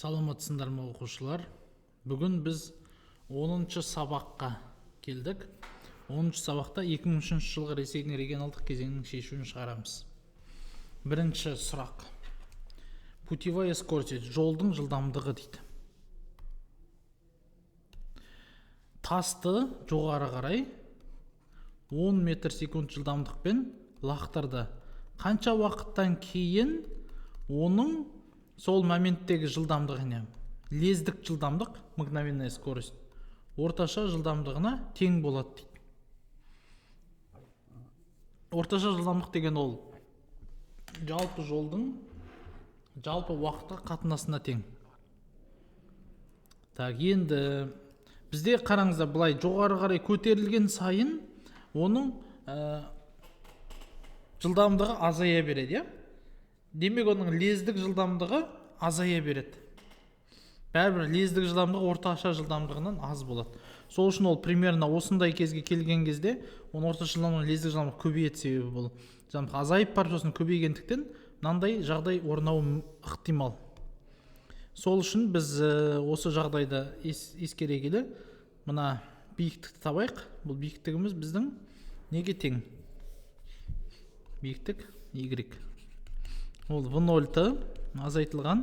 Саламатсыздар ма оқушылар? Бүгін біз 10-шы сабаққа келдік. 10-шы сабақта 2003 жылғы Ресейдің регионалдық кезеңінің шешуін шығарамыз. Бірінші сұрақ. Путевая скорость, жолдың жылдамдығы дейді. Тасты жоғары қарай 10 метр секунд жылдамдықпен лақтырды. Қанша уақыттан кейін оның сол моменттегі жылдамдығына, лездік жылдамдық, мгновенная скорость, орташа жылдамдығына тең болады дейді. Орташа жылдамдық деген ол жалпы жолдың жалпы уақытқа қатынасына тең. Так, енді бізде қараңыздар, былай жоғары қарай көтерілген сайын оның жылдамдығы азая береді, иә? Демек, оның лездік жылдамдығы азая береді. Бәрібір лездік жылдамдығы орташа жылдамдығынан аз болады. Сол үшін ол примерно осындай кезге келген кезде, оның орташа жылдамдығы лездік жылдамдығы көбейеді, себебі бұл жылдамдық азайып барып сосын көбейгендіктен мынандай жағдай орнауы ықтимал. Сол үшін біз осы жағдайды ескере келе мына биіктікті табайық. Бұл биіктігіміз біздің неге тең? Биіктік y. Ол v0-ті азайтылған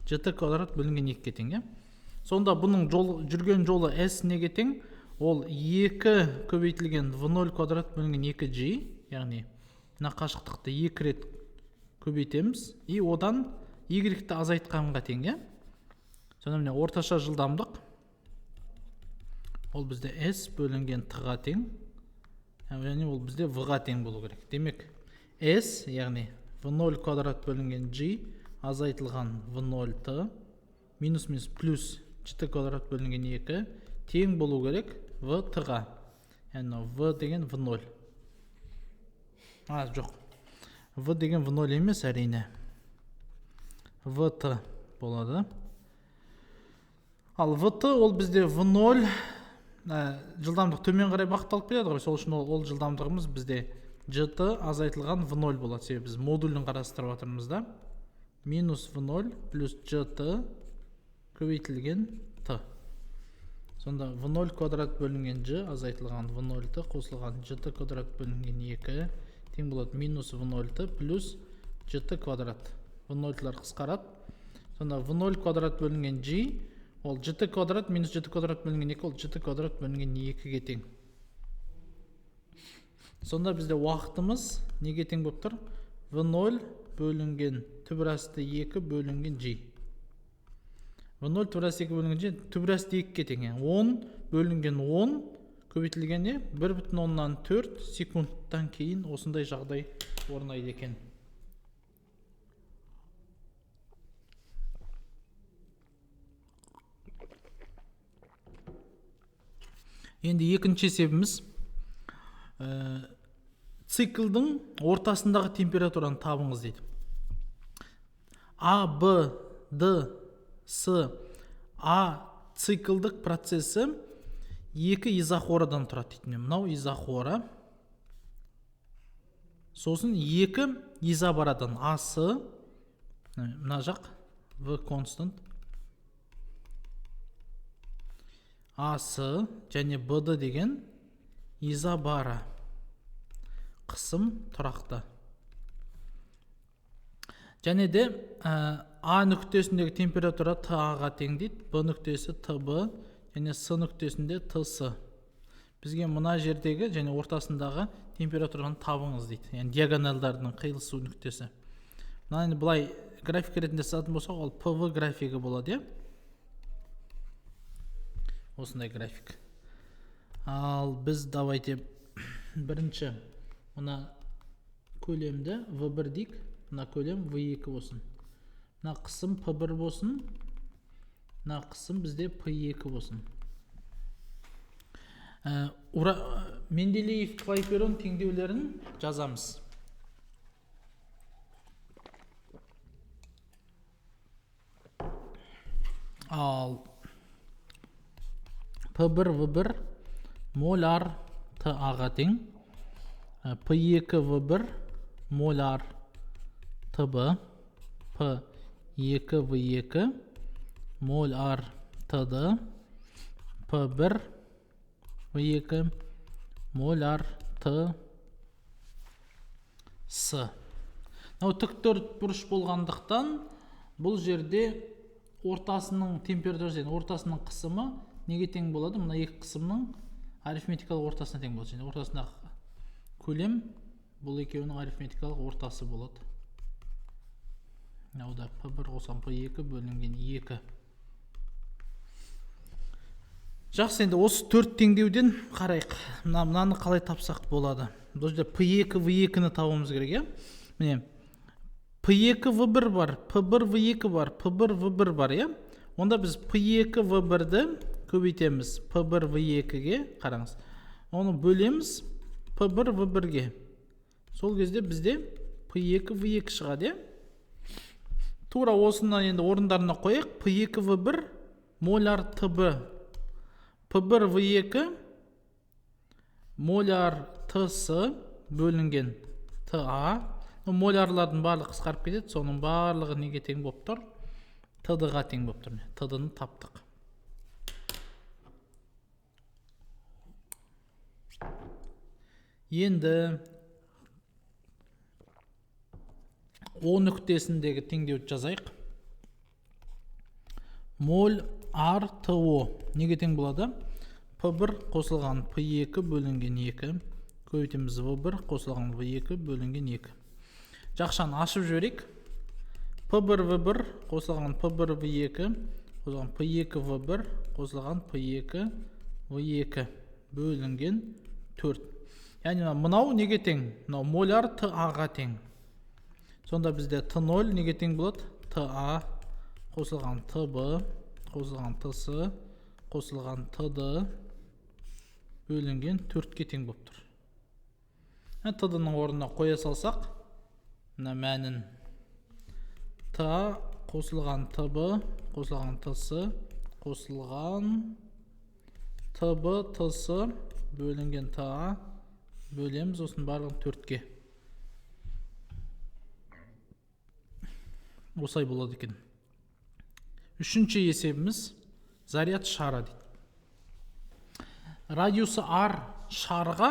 gt квадрат бөлінген 2-ге тең. Сонда бұның жүрген жолы s неге тең? Ол 2 көбейтілген v0 квадрат бөлінген 2g, яғни мына қашықтықты 2 рет көбейтеміз, и одан y-ті азайтқанға тең. Сонда міне орташа жылдамдық ол бізде s бөлінген t-ға тең, яғни ол бізде v-ға тең болу керек. Демек s, яғни v0 квадрат бөлінген g азайтылған v0-ті минус плюс gt квадрат бөлінген 2 тең болу керек v-ға. Яғни v деген v0. Жоқ. v деген v0 емес, әрине. v-ті болады. Ал v-ті ол бізде v0 жылдамдық төмен қарай бағытталып келеді ғой. Сол үшін ол жылдамдығымыз бізде gt азайтылған v0 болады. Себебі біз модулін қарастырып жатырмыз да. Минус v0 плюс gt көбейтілген t. Сонда v0 квадрат бөлінген g азайтылған v0-ті қосылған gt квадрат бөлінген 2 тең болады минус v0-ті плюс gt квадрат. v0-лар қысқарады. Сонда v0 квадрат бөлінген g ол gt квадрат минус gt квадрат бөлінген 2 ол gt квадрат бөлінген 2-ге тең. Сонда бізде уақытымыз неге тең болып тұр? v0 бөлінген түбірасты 2 бөлінген g. v0 түбірасты 2 бөлінген g түбірасты 2-ге тең. 10 бөлінген 10 көбейтілген 1,4 секундтан кейін осындай жағдай орнайды екен. Енді екінші есебіміз циклдың ортасындағы температураны табыңыз дейді. А, Б, Д, С, А циклдық процесі 2 изохорадан тұрады дейді. Мынау изохора. Сосын 2 изобарадан АС, мына жақ В констант. АС және БД деген изобара. Қысым тұрақты. Және де А нүктесіндегі температура ТА-ға тең дейді. Б нүктесі ТБ және С нүктесінде ТС. Бізге мына жердегі және ортасындағы температураны табыңыз дейді. Яғни диагоналдардың қиылысу нүктесі. Мына бұлай график ретінде сызатын болсақ, ол ПВ графигі болады, осындай график. Ал біз давайте бірінші мына көлемді V1 дейік, мына көлем V2 болсын. Мына қысым P1 болсын, мына қысым бізде P2 болсын. Менделеев Клайпейрон теңдеулерін жазамыз. Ал P1 V1 моляр ТА-ға тең. P2 V1 моляр ТБ. P2 V2 моль ар тды P1 V2 моль ар т с. Мынау тіктөрт бұрыш болғандықтан бұл жерде ортасының температурасы, ортасының қысымы неге тең болады? Мына екі қысымның арифметикалық ортасына тең болады. Және ортасындағы көлем бұл екеуінің арифметикалық ортасы болады. Мынауда P1 қосқан P2 бөлінген 2. Жақсы, енді осы төрт теңдеуден қарайық. Мынаны қалай тапсақ болады? Бұл жерде P2 V2-ні табуымыз керек, міне P2 V1 бар, P1 V2 бар, P1 V1 бар, онда біз P2 V1-ді көбейтеміз P1 V2-ге, қараңыз. Оны бөлеміз P1 V1-ге. Сол кезде бізде P2 V2 шығады, Тура осынан енді орындарына қойық. P2 V1 моляр ТБ. P1 V2 моляр ТС бөлінген ТА. Молярлардың барлығы қысқарып кетеді. Соның барлығы неге тең болып тұр? ТД-ға тең болып тұр. ТД-ны таптық. Енді О нүктесіндегі теңдеуді жазайық. Моль ар ТО неге тең болады? P1 қосылған P2 бөлінген 2. Көбейтеміз V1 қосылған V2 бөлінген 2. Жақшаны ашып жіберейік. P1 V1 қосылған P1 V2 қосылған P2 V1 қосылған P2 V2 бөлінген 4. Яғни мынау неге тең? Мынау моляр ТА-ға тең. Сонда бізде Т0 неге тең болады? ТА қосылған ТБ қосылған ТС қосылған ТД бөлінген 4-ке тең болып тұр. ТД-ның орнына қоя салсақ, мына мәнін ТА қосылған ТБ қосылған ТС қосылған ТБ ТС бөлінген ТА бөлеміз осын барлығын 4-ке. Осылай болады екен. Үшінші есебіміз заряд шары дейді. Радиусы R шарға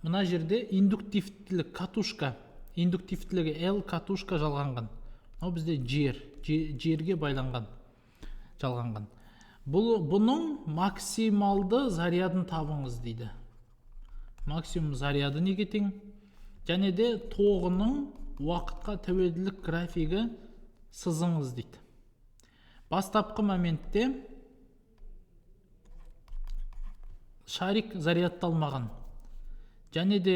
мына жерде индуктивтілік катушка, индуктивтілігі L катушка жалғанған. Ол бізде жерге байланған, жалғанған. Бұның максималды зарядын табыңыз дейді. Максимум заряды неге тең? Және де тоғының уақытқа тәуелділік графигі сызыңыз дейді. Бастапқы моментте шарик зарядталмаған. Және де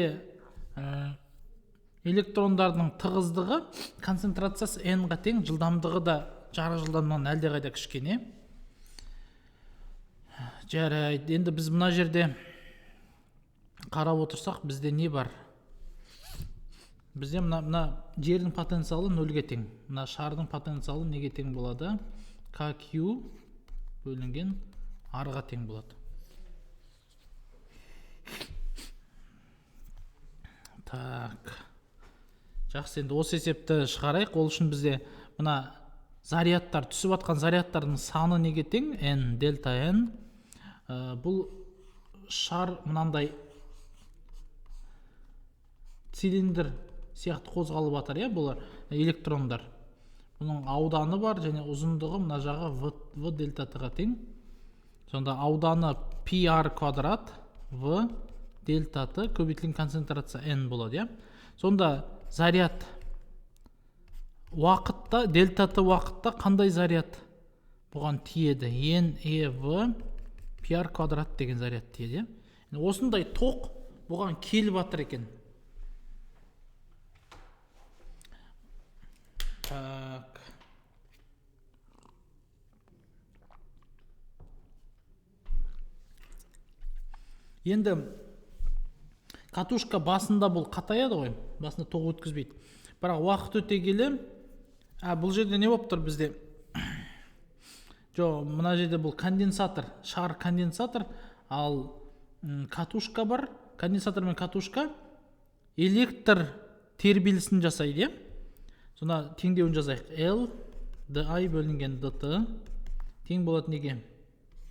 электрондардың тығыздығы концентрациясы n-ға тең, жылдамдығы да жарық жылдамнан әлде қайда кішкене. Жарайды, енді біз мына жерде қарап отырсақ, бізде не бар? Бізде мына жердің потенциалы 0-ге тең. Мына шардың потенциалы неге тең болады? KQ бөлінген R-ға тең болады. Так. Жақсы, енді осы есепті шығарайық. Ол үшін бізде мына зарядтар, түсіп атқан зарядтардың саны неге тең? N, дельта N. Бұл шар мынандай цилиндр сияқты қозғалып атыр, бұлар электрондар. Бұның ауданы бар және ұзындығы мына жағы V дельта Т-ға тең. Сонда ауданы PR квадрат V дельта Т көбейтілген концентрация N болады. Сонда заряд уақытта, дельта Т уақытта қандай заряд бұған тиеді? N, E, V PR квадрат деген заряд тиеді. Осындай тоқ бұған келіп атыр екен. Так. Енді катушка басында бұл қатаяды ғой, басында тоқ өткізбейді. Бірақ уақыт өте келе, бұл жерде не болып тұр бізде? Мына жерде бұл конденсатор, шар конденсатор, ал катушка бар. Конденсатор мен катушка электр тербелісін жасайды. Сонда теңдеуін жазайық. L di бөлінген dt тең болады неге?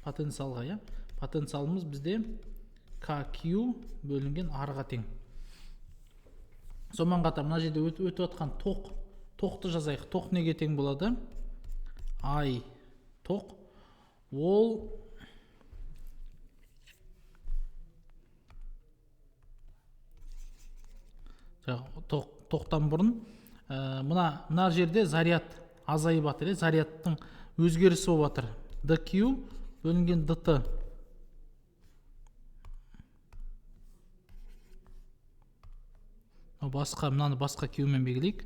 Потенциалға, я? Потенциалымыз бізде kq бөлінген r-ға тең. Сонымен қатар мына жерде өтіп жатқан тоқты жазайық. Тоқ неге тең болады? I тоқ ол тоқтан бұрын мына жерде заряд азайып жатыр, зарядтың өзгерісі болып жатыр. dq бөлінген dt. Мынаны басқа q-мен белгілейік.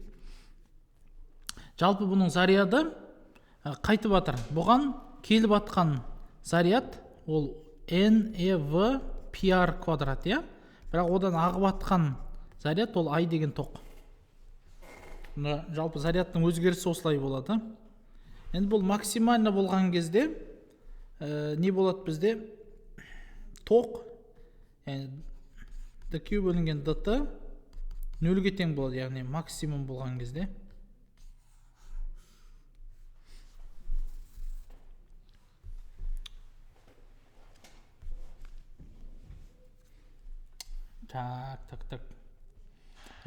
Жалпы бұның заряды қайтып жатыр. Бұған келіп жатқан заряд ол nev pr квадрат, я? Бірақ одан ағып жатқан заряд ол I деген тоқ. Жалпы зарядтың өзгерісі осылай болады. Енді бұл максимально болған кезде не болады бізде? Тоқ dq бөлінген dt нөлге тең болады, яғни максимум болған кезде. Так.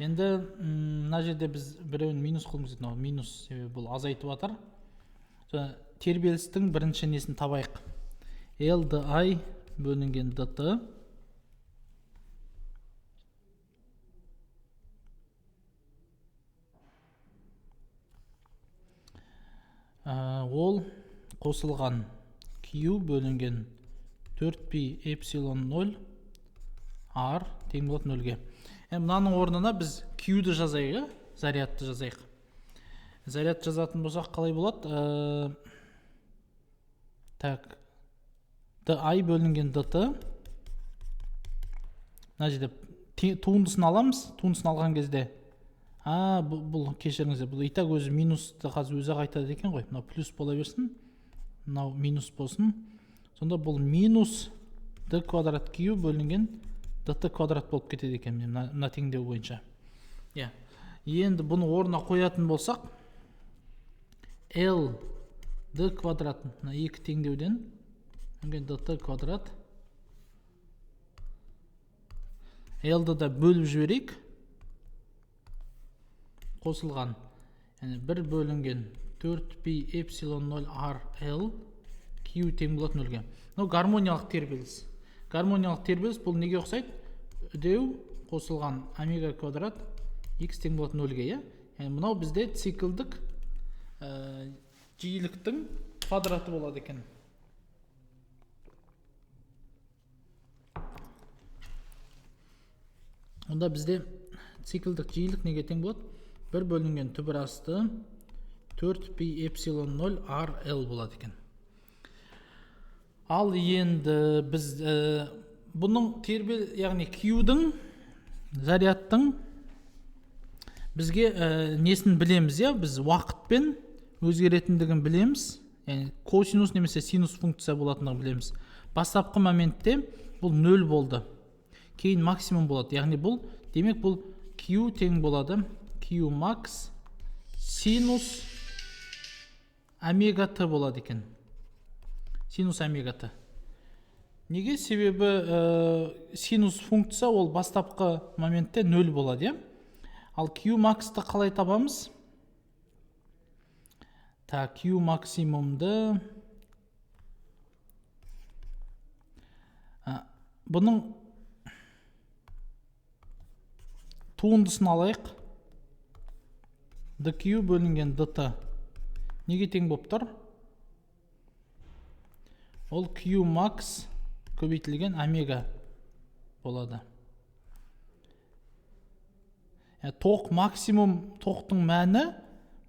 Енді мына жерде біз біреуін минус қылымыз еді. Минус себебі бұл азайтып жатыр. Тербелістің бірінші несін табайық. LDI бөлінген dt ол қосылған Q бөлінген 4π эпсилон 0 R тең болады 0-ге. Мынаның орнына біз Q-ді жазайық, зарядты жазайық. Заряд жазатын болсақ қалай болады? Так, di бөлінген dt. Мына жерде туындысын аламыз. Туындысын алған кезде бұл кешіріңіздер, бұл итак өзі минусты қазір өзі қайтады екен ғой. Мынау плюс бола берсін, мынау минус болсын. Сонда бұл минус d квадрат q бөлінген dt квадрат болып кетеді екен, мына теңдеу бойынша. Енді бұны орнына қоятын болсақ, l d квадрат, мына екі теңдеуден dt квадрат, l-ді да бөліп жіберейік. Қосылған 1 бөлінген 4π эпсилон 0 RL Q тең болады 0-ге. Гармониялық тербеліс. Гармониялық тербеліс бұл неге ұқсайды? Үдеу қосылған омега квадрат x тең болады 0-ге. Мынау бізде циклдік жиіліктің квадраты болады екен. Онда бізде циклдік жиілік неге тең болады? 1 бөлінген түбір асты 4π эпсилон 0 RL болады екен. Ал енді біз бұның тербел, яғни Q-дің, зарядтың бізге несін білеміз, біз уақытпен өзгеретіндігін білеміз. Косинус немесе синус функция болатындығын білеміз. Бастапқы моментте бұл 0 болды. Кейін максимум болады. Яғни бұл, демек бұл Q тең болады. Q max синус омега Т болады екен. Синус омега Т. Неге? Себебі синус функция ол бастапқы моментте 0 болады. Ал Q max'ты қалай табамыз? Q максимумды бұның туындысын алайық. dq бөлінген dt неге тең болып тұр? Ол Q max көбейтілген омега болады. Тоқ максимум, тоқтың мәні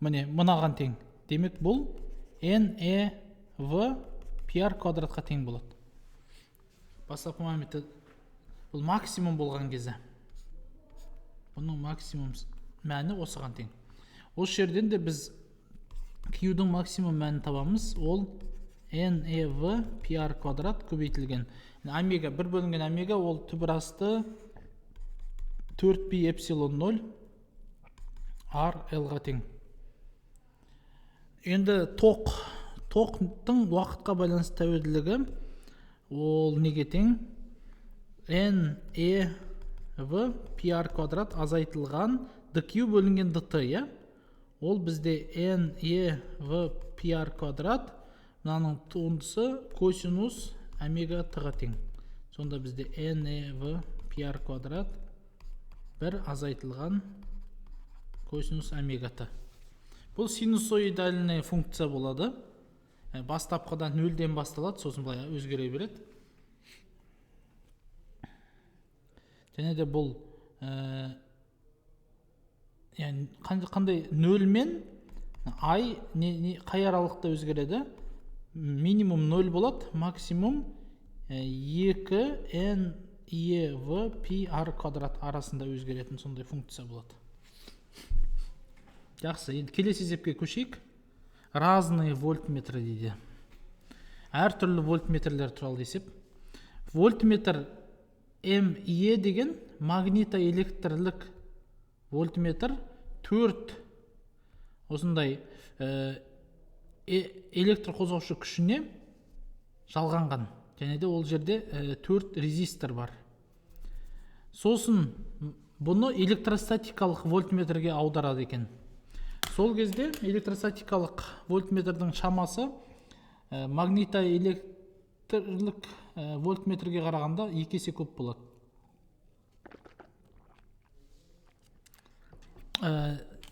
мынаған тең. Демек бұл nev pr квадратқа тең болады. Бастапқы моментте бұл максимум болған кезде. Бұның максимум мәні осыған тең. Осы жерден де біз Q-дің максимум мәнін табамыз. Ол nev pr квадрат көбейтілген. Омега, 1 бөлінген омега, ол түбір асты 4π эпсилон 0 RL-ға тең. енді тоқтың уақытқа байланысты тәуелділігі ол неге тең? N E V P R квадрат азайтылған dq бөлінген dt, иә? Ол бізде N E V P R квадрат, мынаның туындысы косинус омега t-ға тең. Сонда бізде N E V P R квадрат бір азайтылған косинус омега t. Бұл синусоидальный функция болады. Бастапқыдан нөлден басталады, сосын былай өзгере береді. Және де бұл қандай нөлмен ай қай аралықта өзгереді? Минимум 0 болады, максимум 2 n e v p r квадрат арасында өзгеретін сондай функция болады. Жақсы, енді келесі есепке көшейік. Разные вольтметрі дейді. Әр түрлі вольтметрлер туралы есеп. Вольтметр ME деген магнитоэлектрлік вольтметр 4 осындай электр қозғаушы күшіне жалғанған. Және де ол жерде 4 резистор бар. Сосын бұны электростатикалық вольтметрге аударады екен. Сол кезде электростатикалық вольтметрдің шамасы магнитоэлектрлік вольтметрге қарағанда 2 есе көп болады.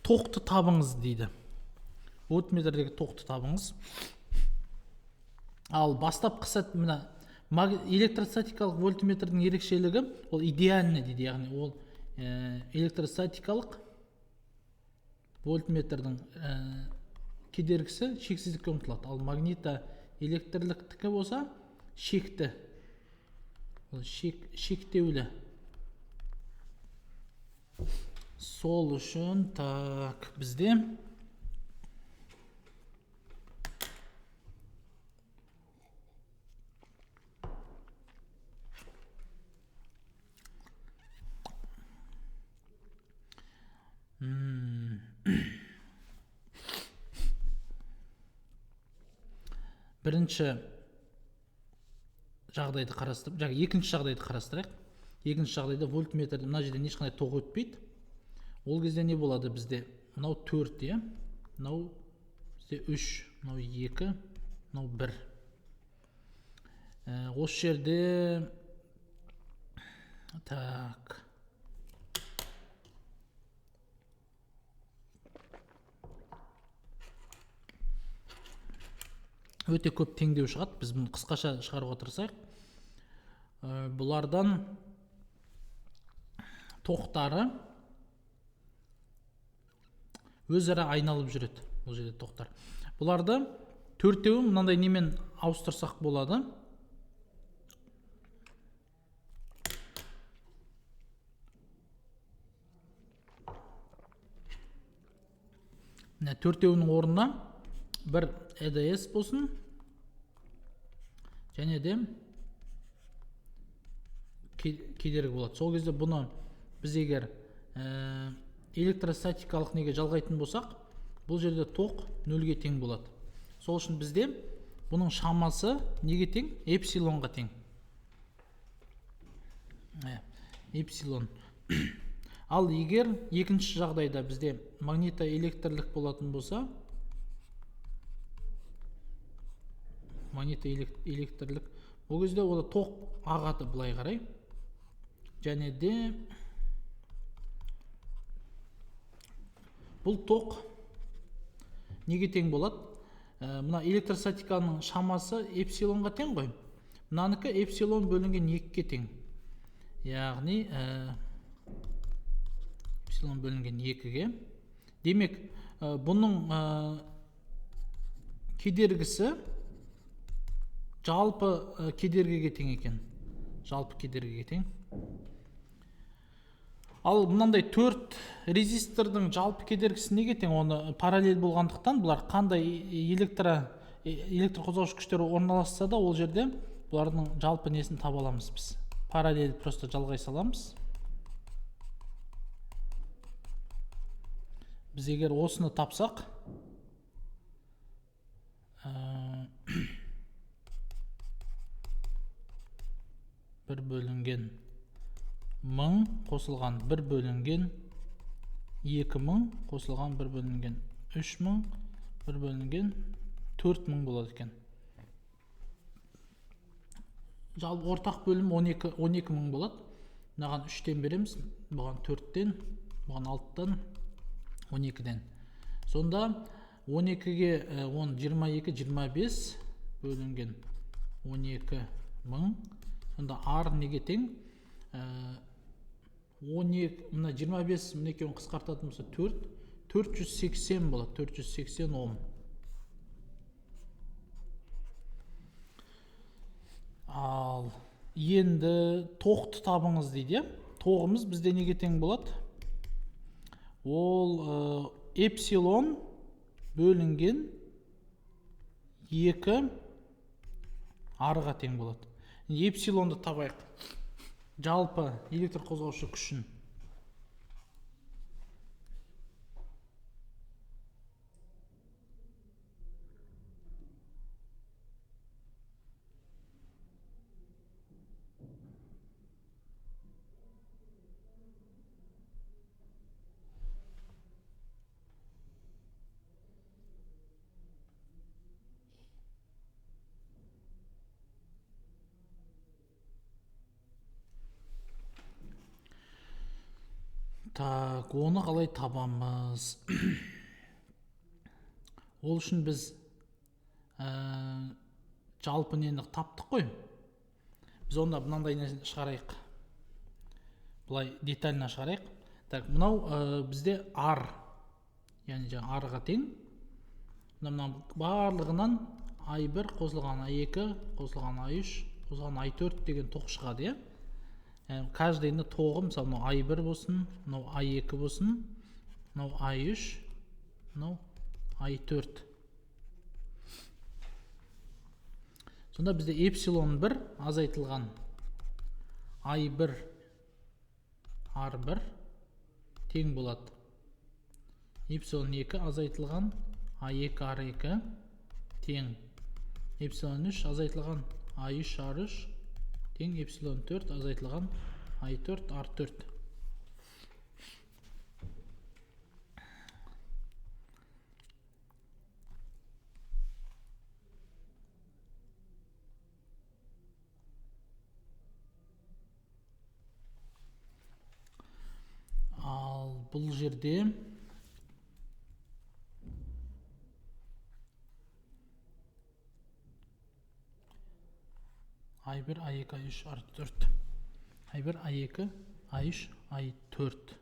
Тоқты табыңыз дейді. Вольтметрдегі тоқты табыңыз. Ал бастапқы сәт мына электростатикалық вольтметрдің ерекшелігі ол идеальный дейді, яғни ол электростатикалық вольтметрдің кедергісі шексіздікке ұмтылады. Ал магнитоэлектрліктікі болса шекті, шектеулі. Сол үшін бізде бірінші жағдайды қарастырып, екінші жағдайды қарастырайық. Екінші жағдайда вольтметрде мына жерден ешқандай тоқ өтпейді. Ол кезде не болады бізде? Мынау 4, е? Мынау бізде 3, мынау 2, мынау 1. Осы жерде өте көп теңдеу шығады. Біз бұны қысқаша шығаруға тырысайық. Бұлардан тоқтары өзара айналып жүреді. Бұл жерде тоқтар. Бұларды төртеуі мынандай немен ауыстырсақ болады. Төртеуінің орнына бір EDS болсын, және де кедергі болады. Сол кезде бұны біз егер электростатикалық неге жалғайтын болсақ, бұл жерде тоқ 0-ге тең болады. Сол үшін бізде бұның шамасы неге тең? Эпсилонға тең. Эпсилон. Ал егер екінші жағдайда бізде магнитоэлектрлік болатын болса, магнитоэлектрлік, бұл кезде ол тоқ ағады былай қарай. Және де бұл тоқ неге тең болады? Мына электростатиканың шамасы эпсилонға тең ғой. Мынанікі эпсилон бөлінген 2-ге тең. Яғни эпсилон бөлінген 2-ге. Демек, бұның кедергісі жалпы кедергіге тең екен. Жалпы кедергіге тең. Ал мынандай 4 резистордың жалпы кедергісі неге тең? Оны параллель болғандықтан бұлар қандай электр қозғаушы күштері орналасса да, ол жерде бұлардың жалпы несін таба аламыз біз. Параллель просто жалғай саламыз. Біз егер осыны тапсақ, 1 бөлінген 1000 қосылған 1 бөлінген 2000 қосылған 1 бөлінген 3000 1 бөлінген 4000 болады екен. Жалпы ортақ бөлім 12000 болады. Мынаған 3-тен береміз, бұған 4-тен, бұған 6-тан, 12-ден. Сонда 12-ге 22 25 бөлінген 12000. Сонда ар неге тең? 12, мына 25 мына екеуін қысқартатын болса 480 болады. 480 Ом. Ал енді тоқты табыңыз дейді. Тоғымыз бізде неге тең болады? Ол эпсилон бөлінген 2 арыға тең болады. Эпсилонды табайық. Жалпы электр қозғаушы күшін. Так, оны қалай табамыз? Ол үшін біз жалпы нені таптық қой. Біз онда мынандай шығарайық. Бұлай детально шығарайық. Так, мынау бізде ар. Яғни жаңа арыға тең. Мынау барлығынан I1 қосылған I2 қосылған I3 қосылған I4 деген тоқ шығады, е? Каждайында тоғы, мысалы, мынау I1 болсын, мынау I2 болсын, мынау I3, мынау I4. Сонда бізде эпсилон 1 азайтылған I1 R1 тең болады. Эпсилон 2 азайтылған I2 R2 тең. Эпсилон 3 азайтылған I3 R3 тең. Эпсилон 4 азайтылған I4 R4. Ал бұл жерде I1, I2, I3, R4. I1, I2, I3, I4.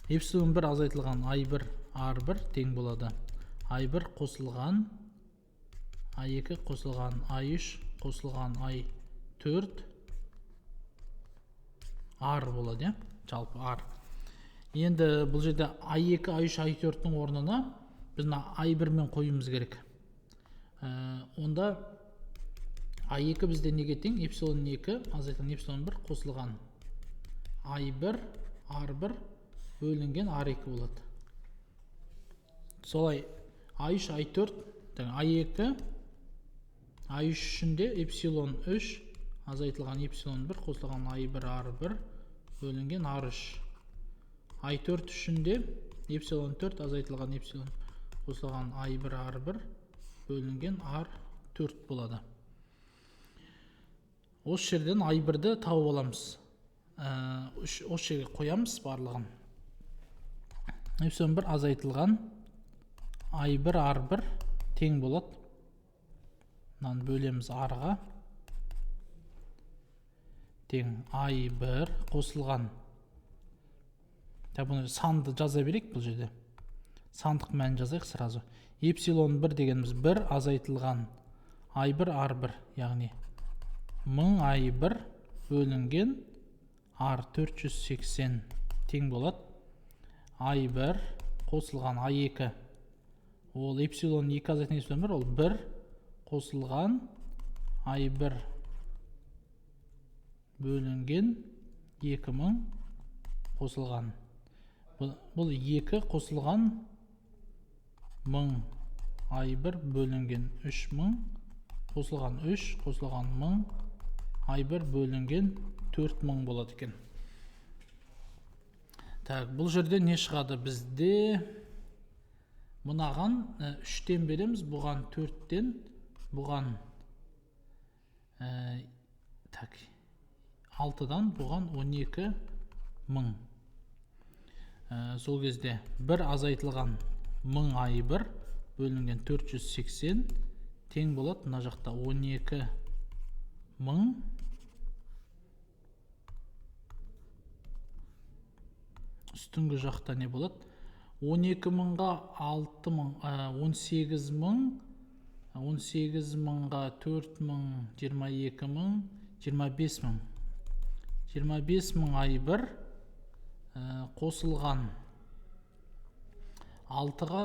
Эпсилон 1 азайтылған I1, R1 тең болады. I1 қосылған I2 қосылған I3 қосылған I4 R болады, жалпы R. Енді бұл жерде I2, I3, I4-ның орнына біз I1 мен қойымыз керек. Онда I2 бізде неге тең? Эпсилон 2 азайтылған эпсилон 1 қосылған I1 R1 бөлінген R2 болады. Солай I3 I4 I2 I3 үшінде эпсилон 3 азайтылған эпсилон 1 қосылған I1 R1 бөлінген R3. I4 үшінде эпсилон 4 азайтылған эпсилон қосылған I1 R1 бөлінген R4 болады. Осы жерден I1-ді тауып аламыз. Осы жерге қоямыз барлығын. Эпсилон 1 азайтылған I1 R1 тең болады. Мынаны бөлеміз R-ға. Тең I1 қосылған. Бұны санды жаза берейік бұл жерде. Сандық мән жазайық сразу. Эпсилон 1 дегеніміз 1 азайтылған I1 R1, яғни 1000 I1 бөлінген R480 тең болады. I1 қосылған I2. Ол эпсилон 2 азайтылған эпсилон 1, ол 1 қосылған I1 бөлінген 2000 қосылған. Бұл 2 қосылған 1000 I1 бөлінген 3000 қосылған 3 қосылған 1000 I1 бөлінген 4000 болады екен. Так, бұл жерде не шығады бізде? Мұнаған 3-тен береміз, бұған 4-тен, бұған 6-дан, бұған 12.000. Сол кезде бір азайтылған 1000 I1 бөлінген 480 тең болады. Мына жақта 12.000. Үстіңгі жақта не болады? 12.000-ға 6.000, 18.000, 18.000-ға 4.000, 22.000, 25.000. 25.000 I1 қосылған 6-ға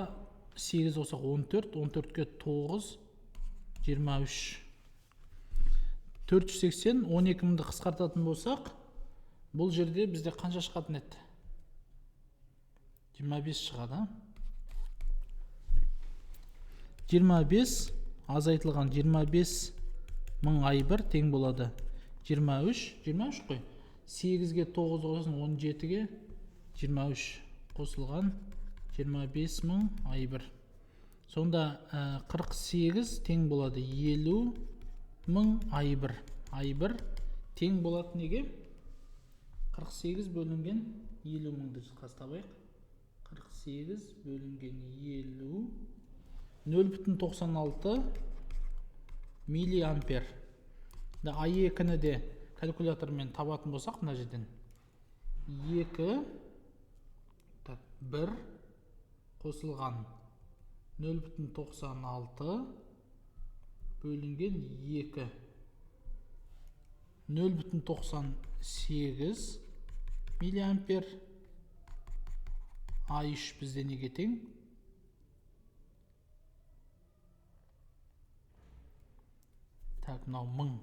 8 olsақ 14, 14-ке 9, 23. 480, 12.000-ді қысқартатын болсақ, бұл жерде бізде қанша шығатын еді? 25 шығады. 25, азайтылған 25.000 I1 тең болады. 23 қой. 8-ге 9 қосылсын, 17-ге 23 қосылған 25.000 I1. Сонда 48 тең болады 50.000 I1. I1 тең болады неге? 48 бөлінген 50.000-ді қастабайық. 48 бөлінген 50, 0,96 миллиампер. I2-ні де калькулятормен табатын болсақ, мына жерден 2, 1 қосылған 0,96 бөлінген 2, 0,98 миллиампер. I3 бізде неге тең? Так, мынау 1000.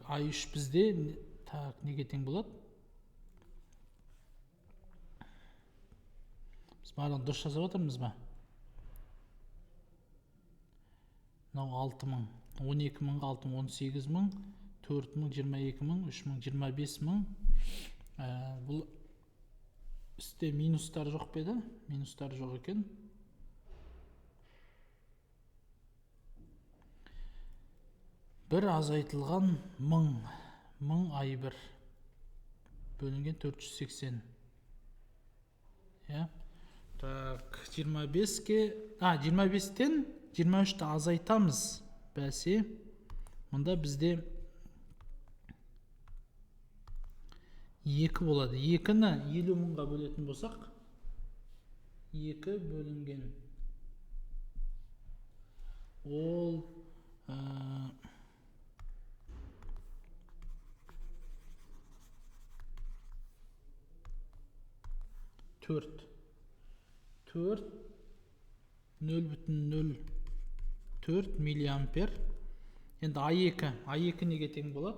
I3 бізде неге тең болады? Біз барлығын дұрыс жазып отырмыз ба? Мынау 6000, 12.000-ға 6.000, 18.000, 4.000, 22.000, 3.000, 25.000. Бұл істе минустар жоқ па еді? Минустар жоқ екен. Бір азайтылған 1000 I1 бөлінген 480. Так, 25-тен 23-ті азайтамыз. Бәсе, мұнда бізде 2 болады. 2-ні 50.000-ға бөлетін болсақ, 2 бөлінген ол 4 0,04 миллиампер. Енді I2 неге тең болады?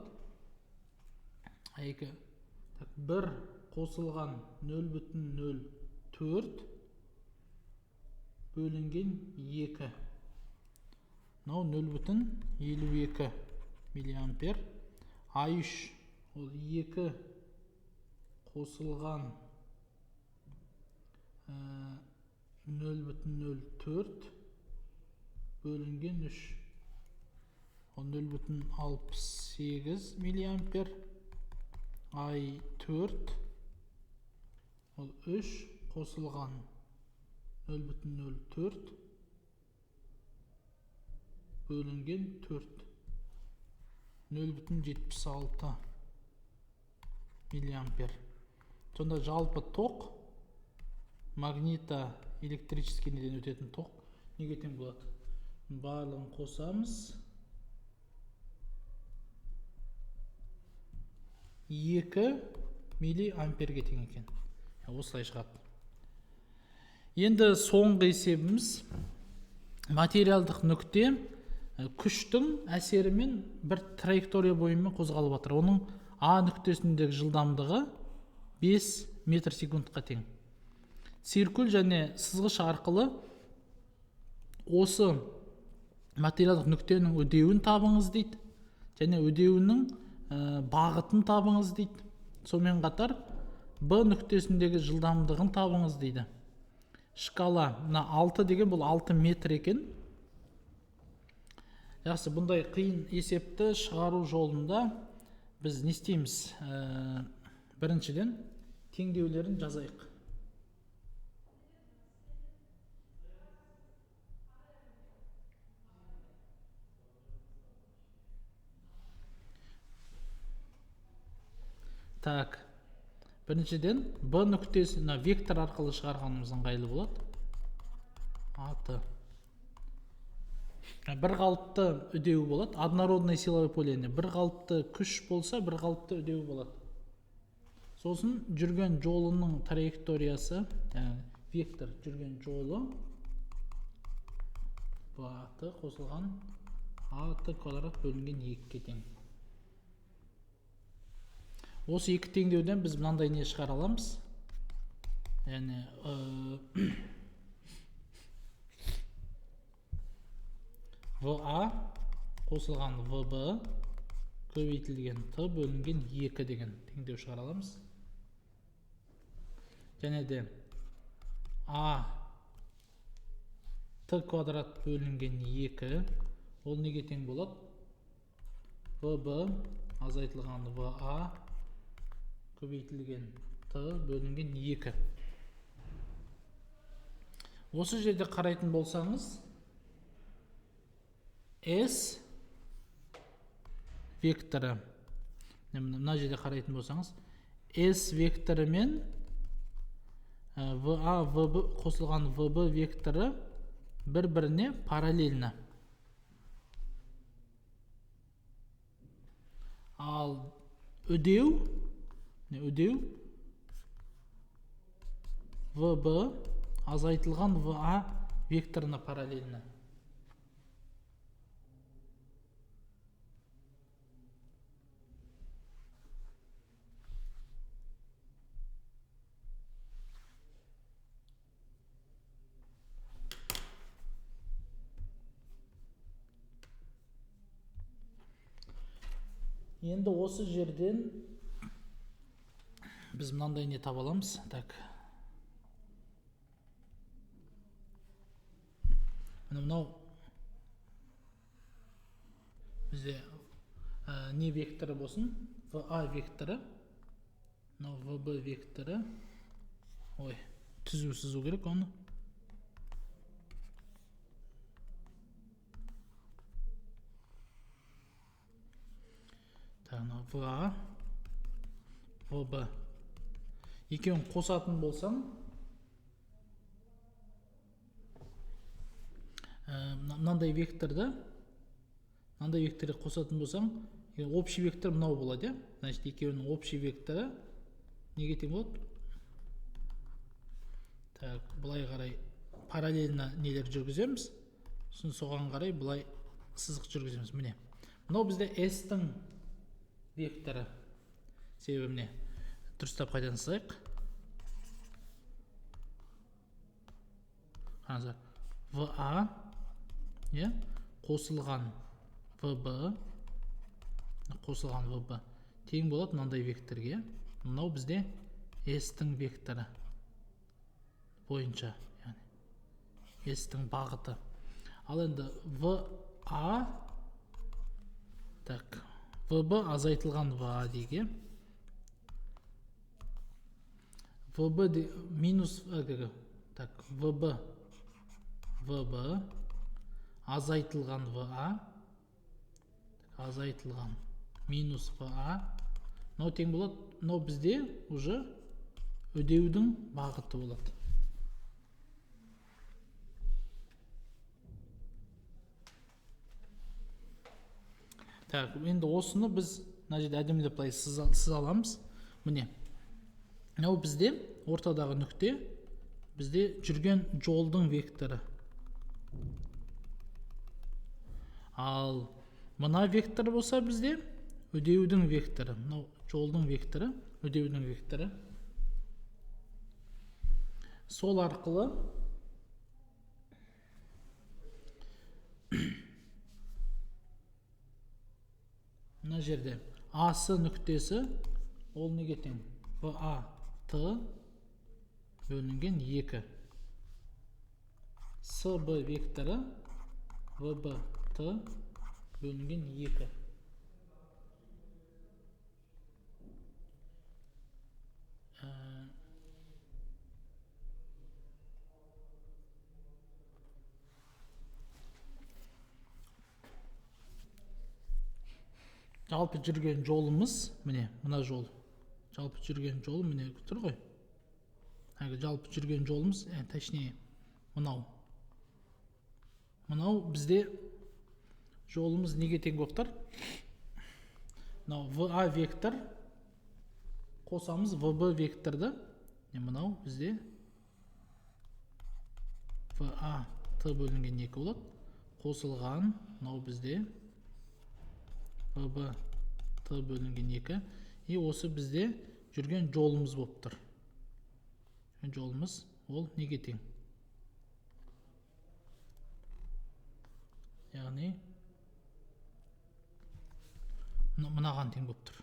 I2 1 қосылған 0,04 бөлінген 2. Мынау 0,52 миллиампер. I3 ол 2 қосылған 0,04 бөлінген 3. Ол 0,68 миллиампер. I4 ол 3 қосылған 0,04 бөлінген 4. 0,76 миллиампер. Сонда жалпы тоқ магнита электрический неден өтетін тоқ неге тең болады? Барлығын қосамыз. 2 миллиамперге тең екен. Осылай шығады. Енді соңғы есебіміз материалдық нүкте күштің әсерімен бір траектория бойымен қозғалып жатыр. Оның А нүктесіндегі жылдамдығы 5 метр секундқа тең. Циркуль және сызғыш арқылы осы материалдық нүктенің үдеуін табыңыз дейді, және үдеуінің бағытын табыңыз дейді. Сонымен қатар Б нүктесіндегі жылдамдығын табыңыз дейді. Шкала, мына 6 деген бұл 6 метр екен. Жақсы, бұндай қиын есепті шығару жолында біз не істейміз? Біріншіден теңдеулерін жазайық. Так, біріншіден Б нүктесін вектор арқылы шығарғанымыз ыңғайлы болады. Аты. Бір қалыпты үдеу болады. Однородный силовой поле. Бір қалыпты күш болса, бір қалыпты үдеу болады. Сосын жүрген жолының траекториясы, вектор жүрген жолы аты қосылған аты квадрат бөлінген 2-ке тең. Осы екі теңдеуден біз мынандай не шығара аламыз? Яғни ВА қосылған ВБ көбейтілген Т бөлінген 2 деген теңдеу шығара аламыз. Және де А Т квадрат бөлінген 2 ол неге тең болады? ВБ азайтылған ВА көбейтілген Т бөлінген 2. Осы жерде қарайтын болсаңыз, S векторы, мына жерде қарайтын болсаңыз, S векторы мен ВА, ВБ қосылған ВБ векторы бір-біріне параллельно. Ал үдеу ВБ азайтылған ВА векторына параллельно. Енді осы жерден біз мынандай не таба аламыз. Так. Мынау бізде не векторы болсын? ВА векторы, мынау ВБ векторы. Ой, түзу керек оны. ВА, ВБ екеуін қосатын болсам, мынандай векторды қосатын болсам, общий вектор мынау болады. Значит, екеуінің общий векторы неге тең болады? Так, бұлай қарай параллельно нелер жүргіземіз. Соған қарай бұлай сызық жүргіземіз. Міне. Мынау бізде S-тің векторы. Себебі міне. Дұрыстап қайдан сызайық. Қараңыздар. ВА қосылған ВБ тең болады мынандай векторге. Мынау бізде S-тің векторы бойынша, яғни S-тің бағыты. Ал енді ВА, так, ВБ азайтылған ВА деге. ВБ минус, так, ВБ азайтылған ВА, азайтылған минус ВА. Мынау тең болады, мынау бізде уже үдеудің бағыты болады. Так, енді осыны біз мына жерде әдемілеп былай сыза аламыз. Міне. Мынау бізде ортадағы нүкте, бізде жүрген жолдың векторы. Ал мына вектор болса бізде үдеудің векторы. Мынау жолдың векторы, үдеудің векторы. Сол арқылы мына жерде асы нүктесі ол неге тең? ВА Т бөлінген 2. СБ векторы ВБ Т бөлінген 2. Жалпы жүрген жолымыз, міне, мына жол. Жалпы жүрген жол, міне, тұр ғой. Жалпы жүрген жолымыз, точнее, мынау. Мынау бізде жолымыз неге тең болып тұр? Мынау ВА вектор қосамыз ВБ векторды. Мынау бізде ВА Т бөлінген 2 болады. Қосылған, мынау бізде ВБ Т бөлінген 2. И осы бізде жүрген жолымыз болып тұр. Жолымыз ол неге тең? Яғни мынаған тең болып тұр.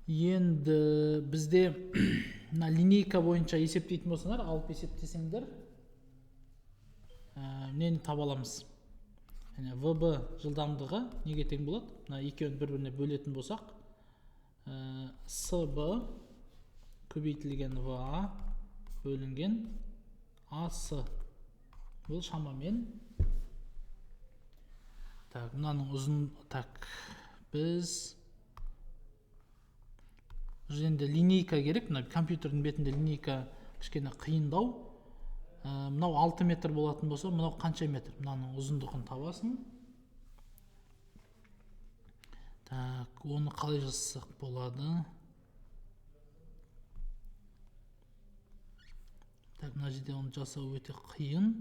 Енді бізде линейка бойынша есептейтін болсаңдар, алып есептесеңдер, нені таба аламыз? ВБ жылдамдығы неге тең болады? Мына екеуін бір-біріне бөлетін болсақ, СБ көбейтілген ВА бөлінген АС. Бұл шамамен. Мынаның ұзын, біз енді линейка керек, компьютердің бетінде линейка кішкене қиындау. Мынау 6 метр болатын болса, мынау қанша метр? Мынаның ұзындығын табасың. Оны қалай жасасақ болады? Мына жерде оны жасау өте қиын.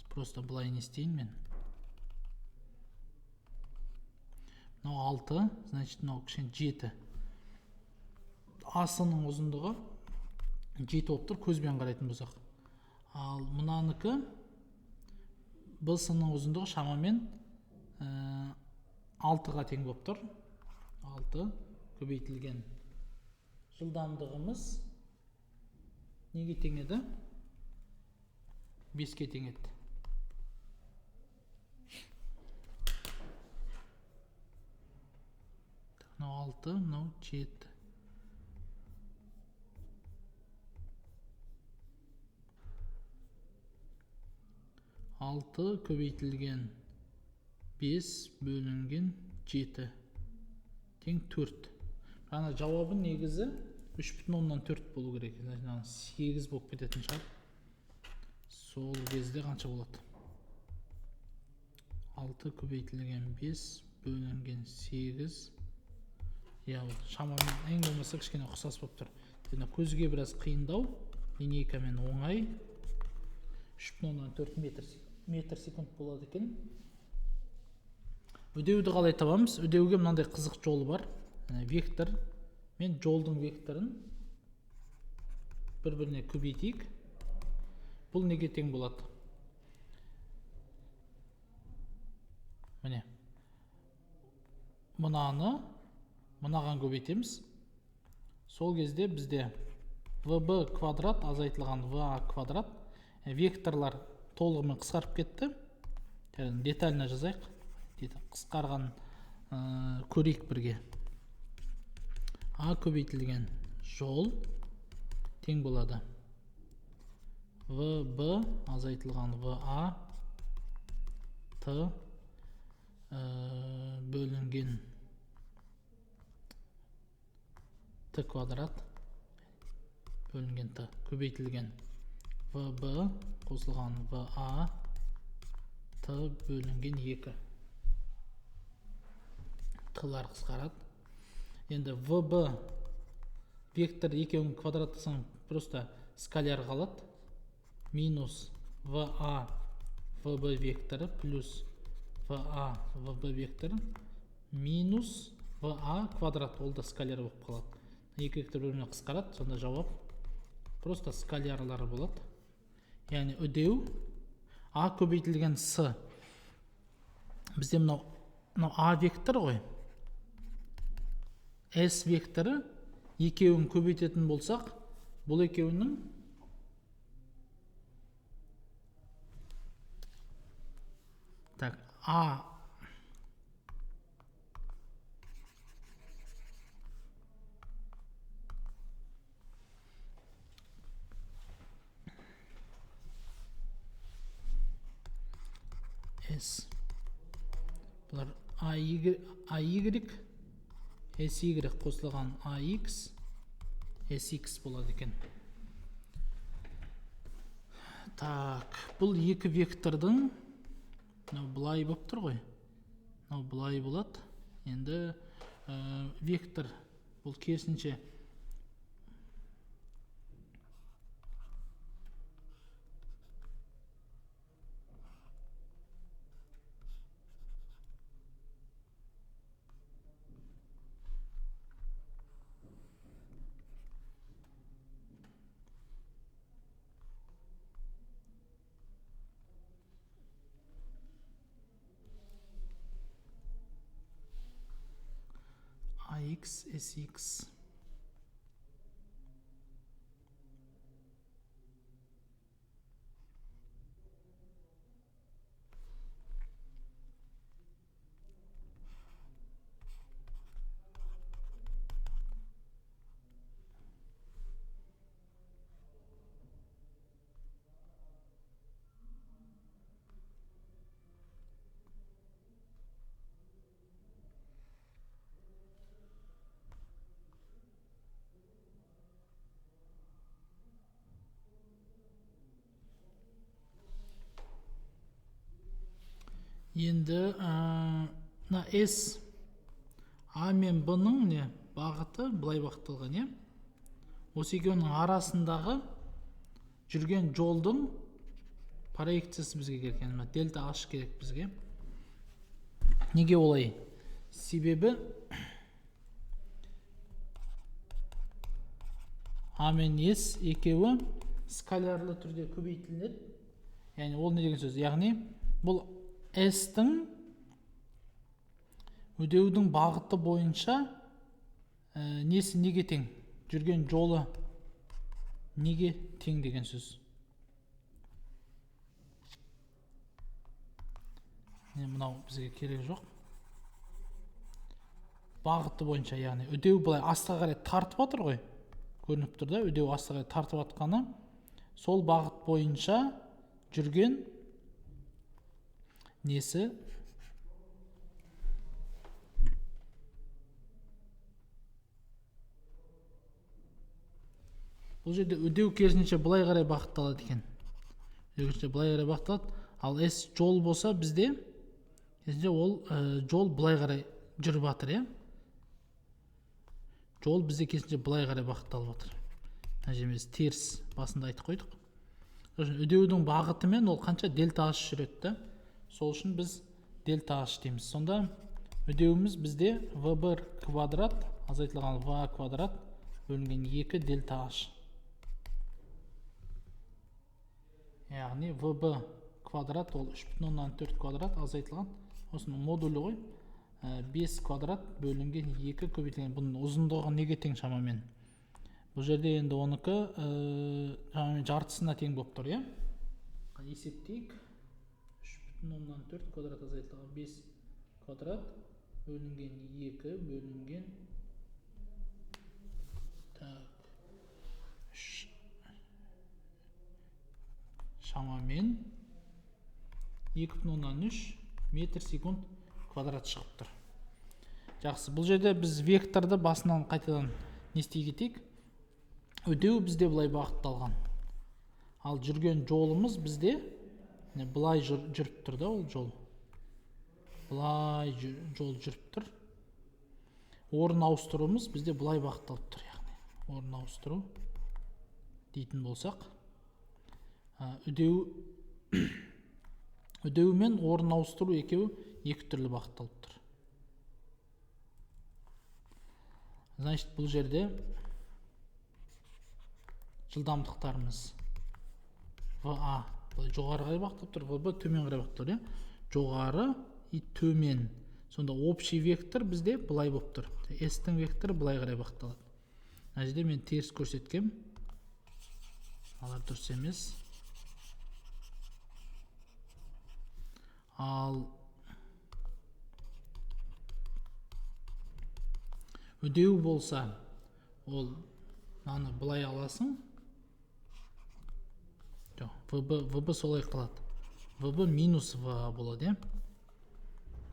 Просто былай не істейін мен. Мынау 6, значит, мынау кішкене 7. Асының ұзындығы 7 болып тұр, көзбен қарайтын болсақ. Ал мынаныкі Б-сының ұзындығы шамамен 6-ға тең болып тұр. 6 көбейтілген жылдамдығымыз неге тең еді? 5-ке тең еді. Мынау 6, мынау 7. Алты көбейтілген 5 бөлінген 7 тең 4. Ғана жауабы негізі 3,4 болу керек. 8 болып кететін шығар. Сол кезде қанша болады? 6 көбейтілген 5 бөлінген 8. Шамамен ең болмаса кішкене ұқсас болып тұр. Көзге біраз қиындау, линейкамен оңай. 3,4 метр секунд болады екен. Үдеуді қалай табамыз? Үдеуге мынандай қызық жолы бар. Вектор мен жолдың векторын бір-біріне көбейтейік. Бұл неге тең болады? Міне. Мынаған көбейтеміз. Сол кезде бізде ВБ квадрат азайтылған ВА квадрат. Векторлар толығымен қысқарып кетті. Детально жазайық. Қысқарған көрейік бірге. А көбейтілген жол тең болады. ВБ азайтылған ВА Т бөлінген Т квадрат бөлінген Т көбейтілген vb қосылған va t бөлінген 2. T'лар қысқарады. Енді vb вектор екеуін квадраттасаң просто скаляр қалады. Минус va vb векторы плюс va vb векторы минус va квадрат, ол да скаляр болып қалады. Екі вектор бөліміне қысқарады, сонда жауап просто скалярлары болады. Яғни үдеу а көбейтілген с. Бізде мынау а вектор ғой. S векторы екеуін көбейтетін болсақ, бұл екеуінің так, а S бұлар AY SY қосылған AX SX болады екен. Так, бұл екі вектордың бұлай болып тұр ғой. Бұлай болады. Енді вектор бұл керісінше AX, SX. Енді S А мен Б-ның не бағыты былай бағытталған, не? Осы екеуінің арасындағы жүрген жолдың проекциясы бізге келген, дельта H керек бізге. Неге олай? Себебі А мен S екеуі скалярлы түрде көбейтіледі. Яғни ол не деген сөз? Яғни бұл S-тің үдеудің бағыты бойынша несі неге тең? Жүрген жолы неге тең деген сөз? Мынау бізге керек жоқ. Бағыты бойынша, яғни үдеу бұлай астыға қарай тартып отыр ғой. Көрініп тұр да, үдеу астыға қарай тартып атқаны. Сол бағыт бойынша жүрген несі? Бұл жерде үдеу керісінше былай қарай бағытталады екен. Керісінше былай қарай бағытталады. Ал S жол болса бізде керісінше ол жол былай қарай жүріп жатыр, е? Жол бізде керісінше былай қарай бағытталып жатыр. Нәжеміз теріс басында айтып қойдық. Үдеудің бағытымен ол қанша дельта H жүреді да? Сол үшін біз дельта H дейміз. Сонда үдеуіміз бізде V1 квадрат азайтылған V квадрат бөлінген 2 дельта H. Яғни VB квадрат ол 3,4 квадрат азайтылған. Осының модулі ғой. 5 квадрат бөлінген 2 көбейтілген. Бұның ұзындығы неге тең шамамен? Бұл жерде енді оныкі шамамен жартысына тең болып тұр, е? Есептейік. 3,4 квадрат азайтылған 5 квадрат бөлінген 2 бөлінген шамамен 2,3 метр секунд квадрат шығып тұр. Жақсы, бұл жерде біз векторды басынан қайтадан не істей кетейік. Үдеу бізде бұлай бағытталған. Ал жүрген жолымыз бізде былай жүріп тұр да, ол жол. Былай жол жүріп тұр. Орын ауыстыруымыз бізде былай бағытталып тұр, яғни. Орын ауыстыру дейтін болсақ, үдеу мен орын ауыстыру екеуі екі түрлі бағытталып тұр. Значит, бұл жерде жылдамдықтарымыз ВА жоғары қарай бағытталып тұр, ВБ төмен қарай бағытталып тұр. Жоғары и төмен. Сонда общий вектор бізде былай болып тұр. S-тің векторы былай қарай бағытталады. Мына жерде мен теріс көрсеткем. Алар дұрыс емес. Ал үдеу болса, ол мынаны былай аласың. ВБ солай қалады. ВБ минус ВА болады,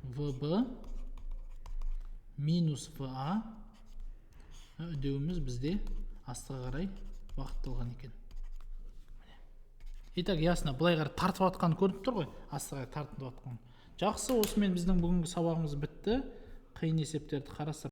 ВБ минус ВА үдеуіміз бізде астыға қарай бағытталған екен. Итак, ясно, былай қарай тартып атқан көрініп тұр ғой, астыға тартып атқан. Жақсы, осымен біздің бүгінгі сабағымыз бітті. Қиын есептерді қарастырдық.